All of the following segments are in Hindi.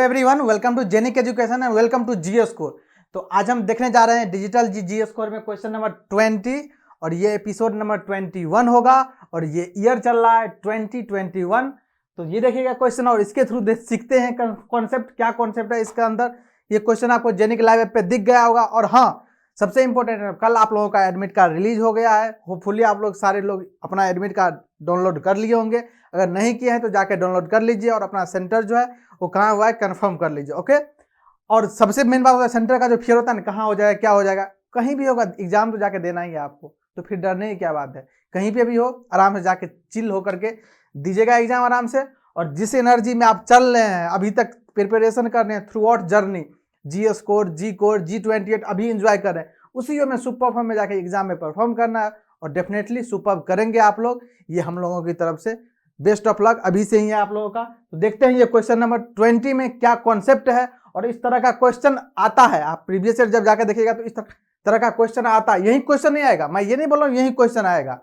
Everyone, welcome to Genic education and welcome to GS score. तो आज हम देखने जा रहे हैं डिजिटल जीएस स्कोर में क्वेश्चन नंबर 20 और ये एपिसोड नंबर 21 होगा और ये ईयर चल रहा है 2021। तो ये देखिएगा क्वेश्चन और इसके थ्रू सीखते हैं कॉन्सेप्ट, क्या कॉन्सेप्ट है इसके अंदर। ये क्वेश्चन आपको जेनिक लाइव ऐप पे दिख गया होगा। और हाँ, सबसे इंपॉर्टेंट है, कल आप लोगों का एडमिट कार्ड रिलीज हो गया है। होपफुली आप लोग सारे लोग अपना एडमिट कार्ड डाउनलोड कर लिए होंगे। अगर नहीं किए हैं तो जाके डाउनलोड कर लीजिए और अपना सेंटर जो है वो कहाँ हुआ है कंफर्म कर लीजिए। ओके। और सबसे मेन बात होता है सेंटर का जो फियर होता है ना, कहाँ हो जाएगा क्या हो जाएगा, कहीं भी होगा, एग्जाम तो जाके देना ही है आपको, तो फिर डरने की क्या बात है। कहीं पे भी हो आराम से जाके चिल हो करके दीजिएगा एग्जाम आराम से। और जिस एनर्जी में आप चल रहे हैं अभी तक प्रिपरेशन कर रहे हैं throughout journey, GS core, G core, G28 अभी इंजॉय कर रहे हैं, उसी में सुपर फॉर्म में जाके एग्जाम में परफॉर्म करना है और डेफिनेटली सुपर करेंगे आप लोग। ये हम लोगों की तरफ से बेस्ट ऑफ लक अभी से ही है आप लोगों का। तो देखते हैं ये क्वेश्चन नंबर 20 में क्या कॉन्सेप्ट है। और इस तरह का क्वेश्चन आता है, आप प्रीवियस ईयर जब जाकर देखिएगा तो इस तरह का क्वेश्चन आता है। यही क्वेश्चन नहीं आएगा, मैं ये नहीं बोल रहा हूँ यही क्वेश्चन आएगा,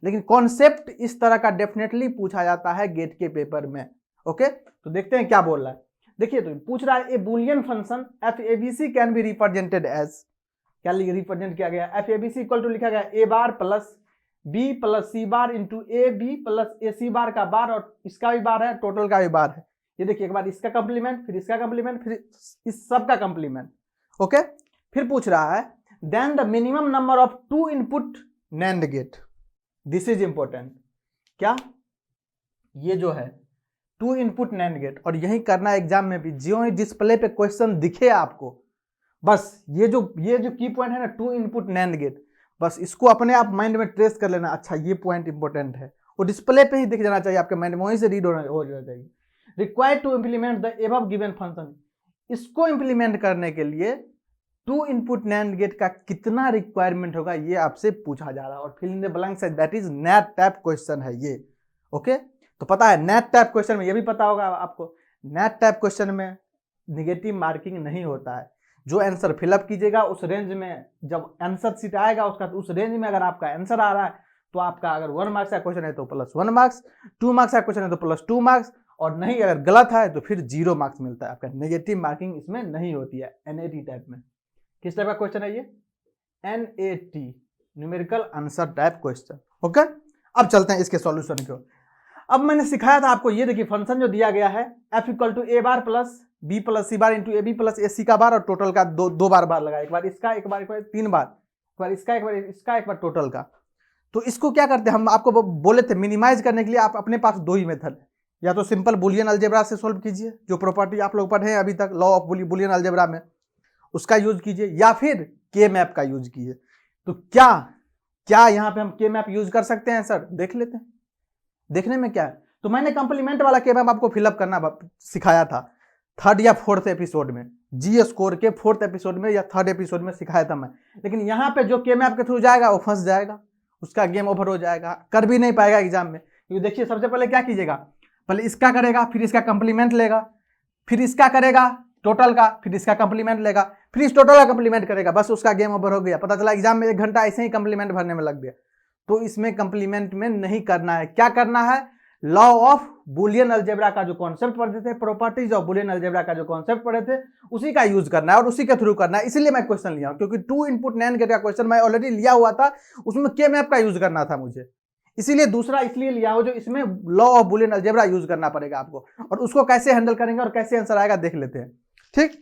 लेकिन कॉन्सेप्ट इस तरह का डेफिनेटली पूछा जाता है गेट के पेपर में। ओके, तो देखते हैं क्या बोल रहा है। देखिए, तो पूछ रहा है a Boolean function FABC can be represented as, क्या रिप्रेजेंट किया गया, FABC इक्वल टू लिखा गया A bar plus B plus C bar into AB plus AC bar का बार, और इसका भी बार है, टोटल का भी बार है। ये देखिए, एक बार इसका कंप्लीमेंट, फिर इसका कंप्लीमेंट, फिर इस सब का कंप्लीमेंट। ओके, फिर पूछ रहा है then the minimum number of 2 input NAND gate. This is important. क्या ये जो है 2 इनपुट NAND गेट, और यही करना एग्जाम में भी, जो ही डिस्प्ले पे क्वेश्चन दिखे आपको, बस ये जो की पॉइंट है ना 2 इनपुट NAND गेट, बस इसको अपने आप माइंड में ट्रेस कर लेना। अच्छा, ये पॉइंट इंपॉर्टेंट है, वो डिस्प्ले पे ही दिख जाना चाहिए आपके माइंड में, वहीं से रीड हो जाना चाहिए। Required to implement the above given function, इसको इंप्लीमेंट करने के लिए 2 इनपुट NAND गेट का कितना रिक्वायरमेंट होगा, ये आपसे पूछा जा रहा है। और fill in the blanks, that is NAT type question है ये। ओके, तो पता है नेट टाइप क्वेश्चन में, ये भी पता होगा आपको, नेट टाइप क्वेश्चन में निगेटिव मार्किंग नहीं होता है। जो आंसर फिलअप कीजिएगा उस रेंज में, जब आंसर सीट आएगा उसका, तो उस रेंज में अगर आपका आंसर आ रहा है तो आपका, अगर 1 मार्क्स का क्वेश्चन है तो +1 मार्क्स, 2 मार्क्स का क्वेश्चन है तो +2 मार्क्स, और नहीं अगर गलत है तो फिर 0 मार्क्स मिलता है आपका। नेगेटिव मार्किंग इसमें नहीं होती है NAT टाइप में। किस टाइप का क्वेश्चन है ये? NAT, numerical answer type question. Okay, अब चलते हैं इसके सॉल्यूशन की ओर। अब मैंने सिखाया था आपको, ये देखिए फंक्शन जो दिया गया है F equal to A bar plus B plus C bar into AB plus AC का बार, और टोटल का दो बार लगा, एक बार इसका, एक बार 3 बार, एक बार इसका, एक बार इसका, एक बार टोटल का। तो इसको क्या करते हैं, हम आपको बोले थे मिनिमाइज करने के लिए आप अपने पास 2 ही मेथड, या तो सिंपल बुलियन अलजेब्रा से सोल्व कीजिए, जो प्रॉपर्टी आप लोग पढ़े हैं अभी तक लॉ ऑफ बुलियन अलजेब्रा में, उसका यूज कीजिए, या फिर के मैप का यूज कीजिए। तो क्या यहाँ पे हम के मैप यूज कर सकते हैं सर? देख लेते हैं, देखने में क्या है। तो मैंने कंप्लीमेंट वाला के मैप आपको फिलअप करना सिखाया था 3rd या 4th एपिसोड में, जीएस स्कोर के 4th एपिसोड में या 3rd एपिसोड में सिखाया था मैं। लेकिन यहाँ पे जो के मैप के थ्रू जाएगा वो फंस जाएगा, उसका गेम ओवर हो जाएगा, कर भी नहीं पाएगा एग्जाम में। क्योंकि देखिए, सबसे पहले क्या कीजिएगा, पहले इसका करेगा, फिर इसका कंप्लीमेंट लेगा, फिर इसका करेगा टोटल का, फिर इसका कंप्लीमेंट लेगा, फिर इस टोटल का कंप्लीमेंट करेगा, बस उसका गेम ओवर हो गया। पता चला एग्जाम में 1 घंटा ऐसे ही कंप्लीमेंट भरने में लग गया। तो इसमें कंप्लीमेंट में नहीं करना है। क्या करना है, लॉ ऑफ बुलियन अलजेब्रा का जो कॉन्सेप्ट पढ़े थे, प्रॉपर्टीज ऑफ बुलियन अलजेब्रा का जो कॉन्सेप्ट पढ़े थे, उसी का यूज करना है और उसी के थ्रू करना है। इसलिए मैं क्वेश्चन लिया, क्योंकि 2 इनपुट NAND गेट का क्वेश्चन मैं ऑलरेडी लिया हुआ था, उसमें के मैप का यूज करना था मुझे, इसीलिए दूसरा इसलिए लिया हो जो इसमें law of Boolean algebra use करना पड़ेगा आपको, और उसको कैसे हैंडल करेंगे और कैसे आंसर आएगा देख लेते हैं। ठीक,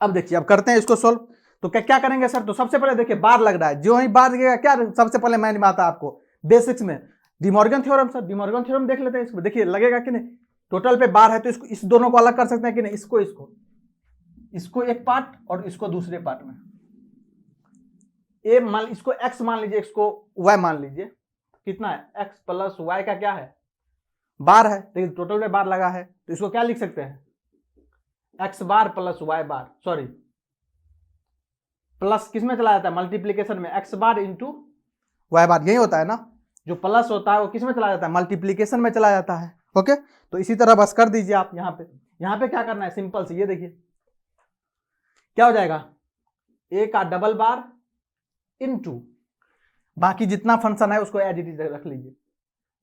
अब देखिए, अब करते हैं इसको सोल्व। तो क्या करेंगे सर? तो सबसे पहले देखिए बार लग रहा है, जो ही बार लगेगा क्या सबसे पहले माइंड में आता है आपको, बेसिक्स में De Morgan theorem. Sir De Morgan theorem देख लेते हैं, इसको देखिए लगेगा कि नहीं, टोटल पे बार है तो इसको, इस दोनों को अलग कर सकते हैं कि नहीं, इसको एक पार्ट और इसको दूसरे पार्ट में, इसको x मान लीजिए, इसको y मान लीजिए, कितना है x प्लस y का क्या है, बार है, लेकिन टोटल में बार लगा है, तो इसको क्या लिख सकते हैं, x बार प्लस y बार, सॉरी प्लस किस में चला जाता है, मल्टीप्लीकेशन में, x बार इंटू y बार, यही होता है ना, जो प्लस होता है वो किस में चला जाता है, मल्टीप्लीकेशन में चला जाता है। ओके, तो इसी तरह बस कर दीजिए आप। यहाँ पे क्या करना है, सिंपल से ये देखिए क्या हो जाएगा, a का डबल बार इंटू बाकी जितना फंक्शन है उसको एज इट इज रख लीजिए,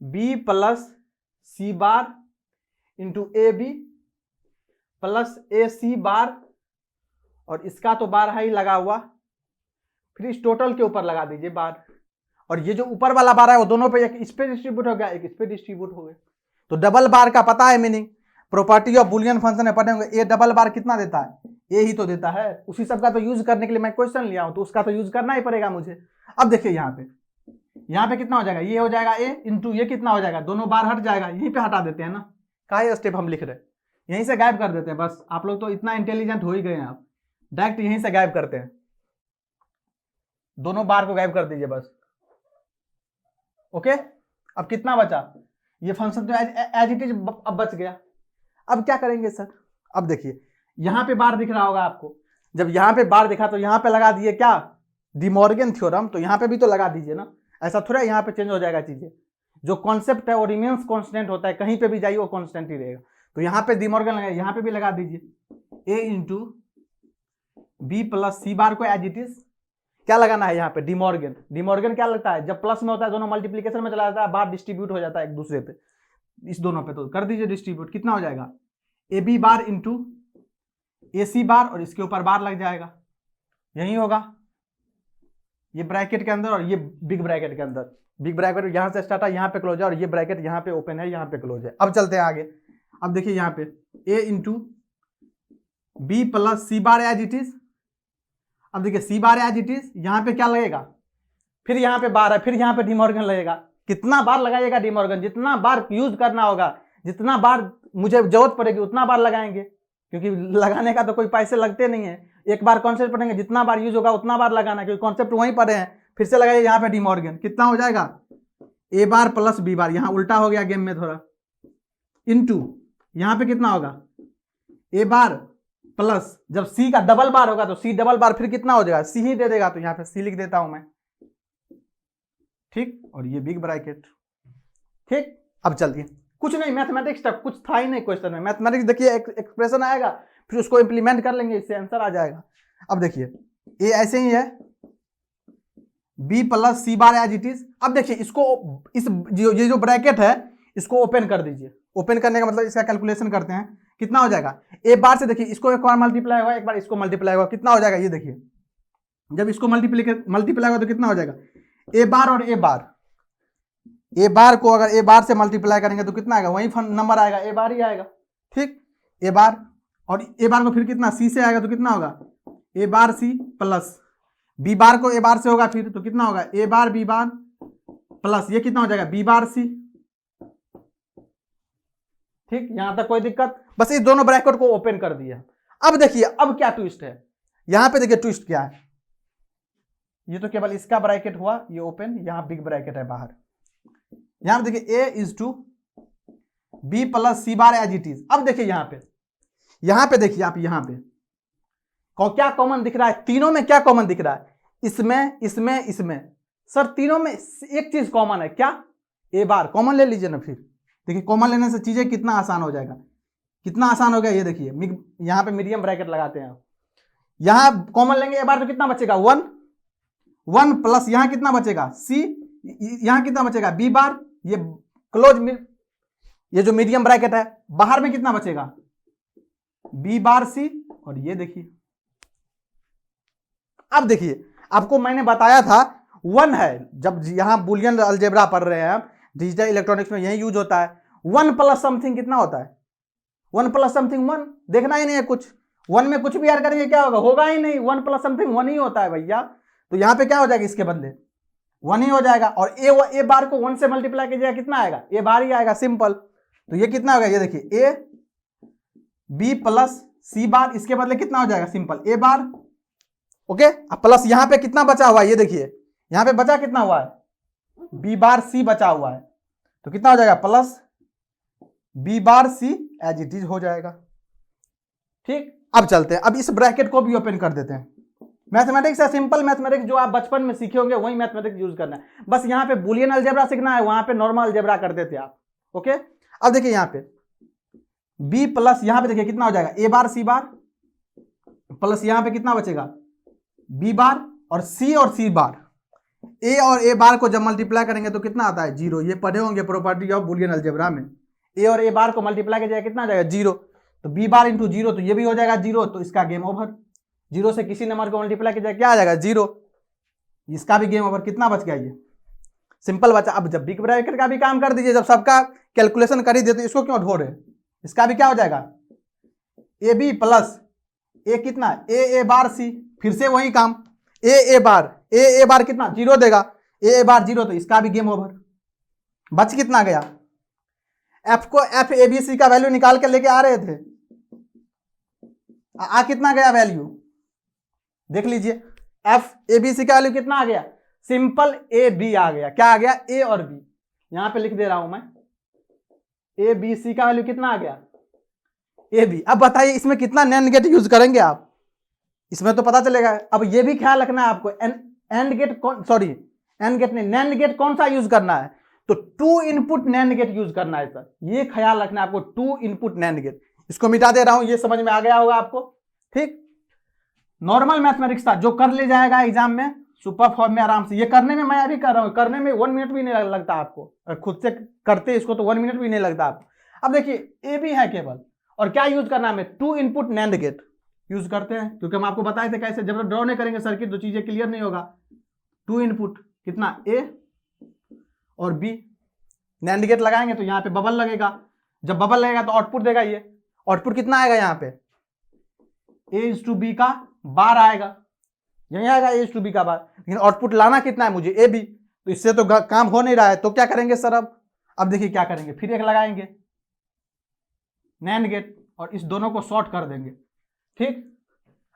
b plus C bar into AB plus ए सी बार, और इसका तो बार है ही लगा हुआ, फिर इस टोटल के ऊपर लगा दीजिए बार, और ये जो ऊपर वाला बार है वो दोनों पे, एक इस पे डिस्ट्रीब्यूट हो गया, एक इस पे डिस्ट्रीब्यूट हो गया। तो डबल बार का पता है meaning, property of Boolean function में पढ़े होंगे। ए डबल बार कितना देता है, ए ही तो देता है। उसी सब का तो यूज करने के लिए मैं क्वेश्चन लिया हूं, तो उसका तो यूज करना ही पड़ेगा मुझे। अब देखिए यहाँ पे कितना हो जाएगा, ये हो जाएगा ए इंटू ये कितना हो जाएगा, दोनों बार हट जाएगा, यहीं पे हटा देते हैं ना, का स्टेप हम लिख रहे हैं, यहीं से गायब कर देते हैं। बस आप लोग तो इतना इंटेलिजेंट हो ही गए हैं, आप डायरेक्ट यहीं से गायब करते हैं, दोनों बार को गायब कर दीजिए बस। ओके, अब कितना बचा, ये फंक्शन तो एज इट इज अब बच गया। अब क्या करेंगे सर, अब देखिए यहां पे बार दिख रहा होगा आपको, जब यहां पे बार दिखा तो यहां पे लगा दिए क्या, डिमॉर्गन थ्योरम, तो यहां पे भी तो लगा दीजिए ना, ऐसा थोड़ा यहां पे चेंज हो जाएगा चीजें। जो कॉन्सेप्ट है वो रिमेन्स कांस्टेंट होता है, कहीं पे भी जाइए वो कांस्टेंट ही रहेगा। तो यहां पे डिमॉर्गन लगा, यहां पे भी लगा दीजिए, ए इंटू बी प्लस सी बार को एज इट इज क्या लगाना है यहाँ पे, डिमॉर्गन। डिमॉर्गन क्या लगता है, जब प्लस में होता है दोनों मल्टीप्लीकेशन में चला जाता है, बार डिस्ट्रीब्यूट हो जाता है एक दूसरे पे, इस दोनों पे, तो कर दीजिए डिस्ट्रीब्यूट। कितना हो जाएगा, ए बी बार इंटू ए सी बार, और इसके ऊपर बार लग जाएगा, यही होगा ये ब्रैकेट के अंदर और ये बिग ब्रैकेट के अंदर। बिग ब्रैकेट यहां से स्टार्ट है, यहाँ पे क्लोज है, और ये ब्रैकेट यहाँ पे ओपन है, यहाँ पे क्लोज है। अब चलते हैं आगे। अब देखिए यहाँ पे A into B plus C bar as it is. अब देखिए C bar as it is, यहाँ पे क्या लगेगा, फिर यहाँ पे बार है, फिर यहाँ पे डिमॉर्गन लगेगा। कितना बार लगाइएगा डिमॉर्गन, जितना बार यूज करना होगा, जितना बार मुझे जरूरत पड़ेगी उतना बार लगाएंगे, क्योंकि लगाने का तो कोई पैसे लगते नहीं है। एक बार कॉन्सेप्ट पढ़ेंगे, जितना बार यूज होगा उतना बार लगाना, क्योंकि कॉन्सेप्ट वहीं पढ़े हैं। फिर से लगाइए यहाँ पे डिमॉर्गन, कितना हो जाएगा, ए बार प्लस बी बार, यहाँ उल्टा हो गया गेम में थोड़ा, इंटू यहाँ पे कितना होगा, ए बार प्लस, जब सी का डबल बार होगा तो सी डबल बार, फिर कितना हो जाएगा, सी ही दे देगा, तो यहाँ पे सी लिख देता हूं मैं, ठीक, और ये बिग ब्रैकेट, ठीक। अब चलिए, कुछ नहीं, मैथमेटिक्स तक कुछ था ही नहीं क्वेश्चन में। मैथमेटिक्स देखिए, एक एक्सप्रेशन आएगा, फिर उसको इंप्लीमेंट कर लेंगे, इससे आंसर आ जाएगा। अब देखिए ए ऐसे ही है, B plus C bar as it is. अब देखिए इसको, इस ये जो ब्रैकेट है इसको ओपन कर दीजिए। ओपन करने का मतलब इसका कैलकुलेशन करते हैं, कितना हो जाएगा, ए बार से देखिए इसको एक बार मल्टीप्लाई होगा, एक बार इसको मल्टीप्लाई होगा, कितना हो जाएगा, ये देखिए जब इसको मल्टीप्लाई होगा तो कितना हो जाएगा, ए बार और ए बार, ए बार को अगर ए बार से मल्टीप्लाई करेंगे तो कितना आएगा, वही नंबर आएगा, ए बार ही आएगा, ठीक। ए बार और ए बार को फिर कितना, सी से आएगा तो कितना होगा, ए बार सी प्लस बी बार को ए बार से होगा फिर तो कितना होगा, ए बार बी बार प्लस ये कितना हो जाएगा, बी बार सी, ठीक। यहां तक कोई दिक्कत, बस इस दोनों ब्रैकेट को ओपन कर दिया। अब देखिए अब क्या ट्विस्ट है, यहां पे देखिए ट्विस्ट क्या है, ये तो केवल इसका ब्रैकेट हुआ, ये ओपन, यहां बिग ब्रैकेट है बाहर। यहां पे देखिए A is to B plus C bar as it is. अब देखिए यहां पे देखिए आप, यहां पे क्या कॉमन दिख रहा है, तीनों में क्या कॉमन दिख रहा है, इसमें इसमें इसमें, सर तीनों में एक चीज कॉमन है, क्या, ए बार कॉमन ले लीजिए ना। फिर देखिए कॉमन लेने से चीजें कितना आसान हो जाएगा, कितना आसान हो गया, ये देखिए यहां पे मीडियम ब्रैकेट लगाते हैं, यहां कॉमन लेंगे ए बार तो कितना बचेगा, 1 प्लस यहां कितना बचेगा, सी, यहां कितना बचेगा, बी बार, ये क्लोज, ये जो मीडियम ब्रैकेट है बाहर में कितना बचेगा, बी बार सी, और ये देखिए अब देखिए आपको मैंने बताया था 1 है, जब यहां बुलियन अलजेब्रा पढ़ रहे हैं हम, डिजिटल इलेक्ट्रॉनिक्स में यही यूज होता है। 1 प्लस समथिंग कितना होता है, 1 प्लस समथिंग 1, देखना ही नहीं है कुछ, 1 में कुछ भी ऐड करेंगे क्या होगा, होगा ही नहीं, 1 प्लस समथिंग 1 ही होता है भैया। तो यहां पे क्या हो जाएगा, इसके बदले 1 ही हो जाएगा, और ए बार को 1 से मल्टीप्लाई कीजिएगा, कितना आएगा, ए बार ही आएगा, सिंपल। तो ये कितना होगा, ये देखिए ए बी प्लस सी बार, इसके बदले कितना हो जाएगा, सिंपल ए बार, ओके। अब प्लस यहां पे कितना बचा हुआ है, ये देखिए यहां पे बचा कितना हुआ है, बी बार सी बचा हुआ है, तो कितना हो जाएगा, plus B bar C as it is हो जाएगा, ठीक। अब चलते हैं, अब इस ब्रैकेट को भी ओपन कर देते हैं। मैथमेटिक्स है, सिंपल मैथमेटिक्स जो आप बचपन में सीखे होंगे वही मैथमेटिक्स यूज करना है, बस यहाँ पे बुलियन अलजेब्रा सीखना है, वहां पे नॉर्मल अलजेब्रा करते थे आप, ओके। अब देखिए यहाँ पे बी प्लस, यहाँ पे देखिए कितना हो जाएगा, ए बार सी बार प्लस यहाँ पे कितना बचेगा, बी बार और सी बार, ए और ए बार को जब मल्टीप्लाई करेंगे तो कितना आता है, 0। ये पढ़े होंगे प्रॉपर्टी ऑफ बुलियन अलजेब्रा में, ए और ए बार को मल्टीप्लाई किया जाएगा कितना आ जाएगा, 0। तो b बार इंटू 0, तो ये भी हो जाएगा 0, तो इसका गेम ओवर। 0 से किसी नंबर को मल्टीप्लाई किया जाए, क्या आ जाएगा 0, इसका भी गेम ओवर। कितना बच गया, ये सिंपल बचा। अब जब बिग ब्रैकेट का भी काम कर दीजिए, जब सबका कैलकुलेशन कर ही देते, इसको क्यों ढो रहे, इसका भी क्या हो जाएगा ए बी प्लस ए कितना ए बार सी, फिर से वही काम ए बार कितना 0 देगा, ए बार 0, तो इसका भी गेम ओवर। बच कितना गया, एफ को एफ ए बी सी का वैल्यू निकाल के लेके आ रहे थे, कितना गया वैल्यू देख लीजिए, एफ ए बी सी का वैल्यू कितना आ गया, सिंपल ए बी आ गया। क्या आ गया, ए और बी, यहां पे लिख दे रहा हूं मैं, ए बी सी का वैल्यू कितना आ गया, ए बी। अब बताइए इसमें कितना नैंड गेट यूज करेंगे आप, इसमें तो पता चलेगा। अब ये भी ख्याल रखना है आपको, AND gate sorry AND gate नहीं, नैंड गेट कौन सा यूज करना है, तो 2 इनपुट नैंड गेट यूज करना है सर, ये ख्याल रखना है आपको, 2 इनपुट नैंड गेट। इसको मिटा दे रहा हूं, ये समझ में आ गया होगा आपको, ठीक। नॉर्मल मैथमेटिक्स था जो कर ले जाएगा एग्जाम में सुपर फॉर्म में आराम से, ये करने में मैं अभी कर रहा हूं, करने में 1 मिनट भी नहीं लगता आपको, अगर खुद से करते इसको तो 1 मिनट भी नहीं लगता आपको। अब देखिए ए भी है केवल, और क्या यूज करना है, 2 इनपुट नैंड गेट यूज करते हैं, क्योंकि हम आपको बताए थे कैसे, जब ड्रॉ नहीं करेंगे सर्किट तो चीजें क्लियर नहीं होगा। 2 इनपुट कितना ए और बी, नैंड गेट लगाएंगे तो यहाँ पे बबल लगेगा, जब बबल लगेगा तो आउटपुट देगा, ये आउटपुट कितना आएगा, यहाँ पे a/b का बार आएगा, यही आएगा a/b का बार, लेकिन आउटपुट लाना कितना है मुझे, ए बी, तो इससे तो काम हो नहीं रहा है, तो क्या करेंगे सर, अब देखिए क्या करेंगे, फिर एक लगाएंगे नैंड गेट और इस दोनों को शॉर्ट कर देंगे, ठीक।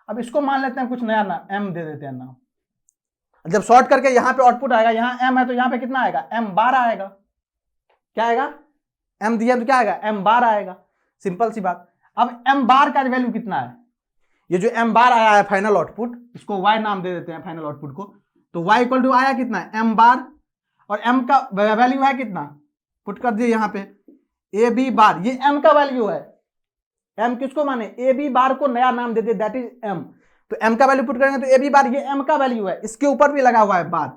अब इसको मान लेते हैं कुछ नया नाम, एम दे देते हैं नाम। जब शॉर्ट करके यहाँ पे आउटपुट आएगा, यहाँ एम है तो यहाँ पे कितना आएगा, एम बार आएगा। क्या आएगा, एम दिया तो क्या आएगा, एम बार आएगा, सिंपल सी बात। अब एम बार का वैल्यू कितना है, ये जो एम बार आया है फाइनल आउटपुट, इसको वाई नाम दे देते हैं फाइनल आउटपुट को, तो वाई इक्वल टू आया कितना है, एम बार, और एम का वैल्यू है कितना, पुट कर दिए यहाँ पे ए बी बार, ये एम का वैल्यू है, एम किसको माने, ए बी बार को नया नाम दे दिए, दैट इज एम, तो एम का वैल्यू पुट करेंगे तो ए बी बार, ये एम का वैल्यू है, इसके ऊपर भी लगा हुआ है बार,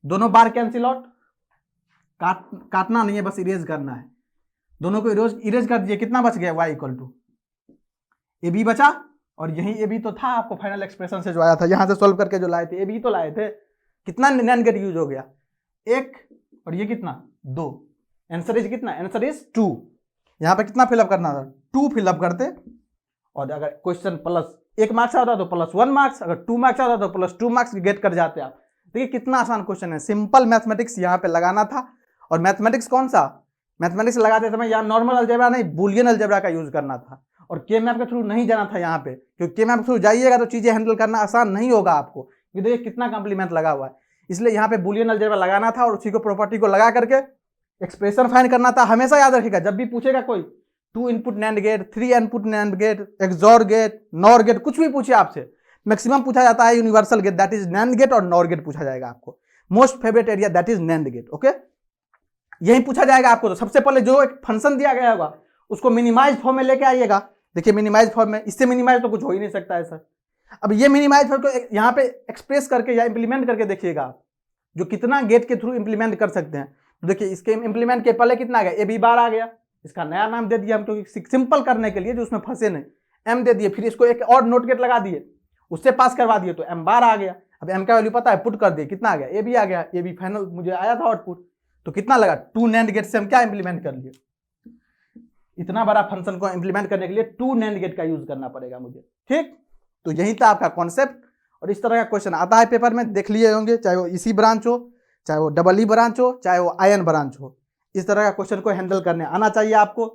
दोनों बार कैंसिल आउट, काटना नहीं है, बस इरेज करना है, दोनों को इरेज कर दीजिए, कितना बच गया, Y equal to A B बचा, और यही ए बी तो था आपको फाइनल एक्सप्रेशन से जो आया था, यहां से सॉल्व करके जो लाए थे, ए बी तो लाए थे। कितना नैंड गेट यूज हो गया, 1, और ये कितना 2, आंसर इज कितना, आंसर इज 2। यहां पे कितना फिलअप करना था, 2 फिलअप करते, और अगर क्वेश्चन प्लस 1 मार्क्स आता तो प्लस 1 मार्क्स, अगर 2 मार्क्स आता तो प्लस 2 मार्क्स गेट कर जाते आप। देखिए कितना आसान क्वेश्चन है, सिंपल मैथमेटिक्स यहाँ पे लगाना था। और मैथमेटिक्स कौन सा, मैथमेटिक्स लगाते समय यहाँ नॉर्मल अलजेब्रा नहीं, बुलियन अलजेब्रा का यूज करना था, और के मैप के थ्रू नहीं जाना था यहाँ पे, क्योंकि के मैप के थ्रू जाइएगा तो चीजें हैंडल करना आसान नहीं होगा आपको, क्योंकि देखिए कितना कॉम्प्लीमेंट लगा हुआ है, इसलिए यहाँ पे बुलियन अलजेब्रा लगाना था, और उसी को प्रॉपर्टी को लगा करके एक्सप्रेशन फाइंड करना था। हमेशा याद रखिएगा, जब भी पूछेगा कोई 2 input NAND gate, 3 input NAND gate, XOR gate, NOR gate, कुछ भी पूछे आपसे, मैक्सिमम पूछा जाता है universal gate, that is NAND gate, और नॉर गेट पूछा जाएगा आपको, most favourite area that is NAND gate, okay. यही पूछा जाएगा आपको, तो सबसे पहले जो एक फंक्शन दिया गया होगा उसको मिनिमाइज फॉर्म में लेके आइएगा। देखिए मिनिमाइज फॉर्म में, इससे मिनिमाइज तो कुछ हो ही नहीं सकता है सर। अब ये मिनिमाइज फॉर्म को यहाँ पे एक्सप्रेस करके या इंप्लीमेंट करके देखिएगा आप, जो कितना गेट के थ्रू इंप्लीमेंट कर सकते हैं। तो देखिए इसके इंप्लीमेंट के पहले कितना आ गया, ए बी बार आ गया, इसका नया नाम दे दिया हम, क्योंकि सिंपल करने के लिए, जो उसमें फंसे नहीं, एम दे दिए, फिर इसको एक और नोट गेट लगा दिए, उससे पास करवा दिए, तो एम बार आ गया। अब एम का वैल्यू पता है, पुट कर दिए, कितना आ गया, ए बी आ गया, ए बी फाइनल मुझे आया था आउटपुट, तो कितना लगा, 2 नैंड गेट से हम क्या इंप्लीमेंट कर लिए, इतना बड़ा फंक्शन को इंप्लीमेंट करने के लिए 2 नैंड गेट का यूज करना पड़ेगा मुझे, ठीक। तो यही था आपका कॉन्सेप्ट, और इस तरह का क्वेश्चन आता है पेपर में, देख लिए होंगे, चाहे वो इसी ब्रांच हो, चाहे वो डबल ई ब्रांच हो, चाहे वो आयन ब्रांच हो, इस तरह का क्वेश्चन को हैंडल करने आना चाहिए आपको।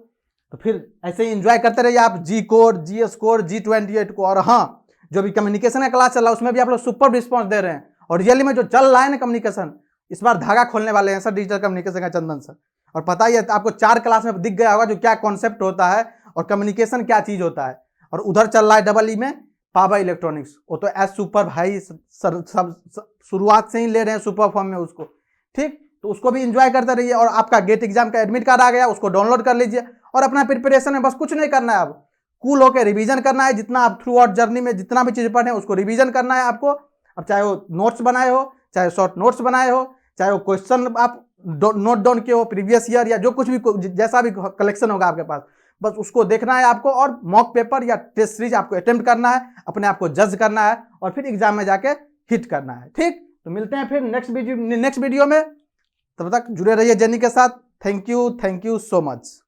तो फिर ऐसे ही एंजॉय करते रहिए आप जी कोड, जीएस कोड, G28 को। और हाँ, जो भी कम्युनिकेशन का क्लास चल रहा है उसमें भी आप लोग सुपर रिस्पॉन्स दे रहे हैं, और रियली में जो चल रहा है ना कम्युनिकेशन, इस बार धागा खोलने वाले हैं सर डिजिटल कम्युनिकेशन का चंदन सर। और पता ही है आपको 4 क्लास में दिख गया होगा जो क्या कॉन्सेप्ट होता है और कम्युनिकेशन क्या चीज होता है। और उधर चल रहा है डबल ई में पावर इलेक्ट्रॉनिक्स, वो तो एज सुपर भाई सब शुरुआत से ही ले रहे हैं सुपर फॉर्म में उसको, ठीक। तो उसको भी इंजॉय करते रहिए। और आपका गेट एग्जाम का एडमिट कार्ड आ गया, उसको डाउनलोड कर लीजिए, और अपना प्रिपरेशन में बस कुछ नहीं करना है, अब कूल होकर रिवीजन करना है, जितना आप थ्रू आउट जर्नी में जितना भी चीज पढ़े उसको रिवीजन करना है आपको। अब चाहे वो नोट्स बनाए हो, चाहे शॉर्ट नोट्स बनाए हो, चाहे वो क्वेश्चन आप नोट डाउन किए हो प्रीवियस ईयर, या जो कुछ भी जैसा भी कलेक्शन होगा आपके पास, बस उसको देखना है आपको, और मॉक पेपर या टेस्ट सीरीज आपको अटेम्प्ट करना है, अपने आप को जज करना है और फिर एग्जाम में जाके हिट करना है। ठीक, तो मिलते हैं फिर नेक्स्ट वीडियो में। तब तक जुड़े रहिए जर्नी के साथ। Thank you so much.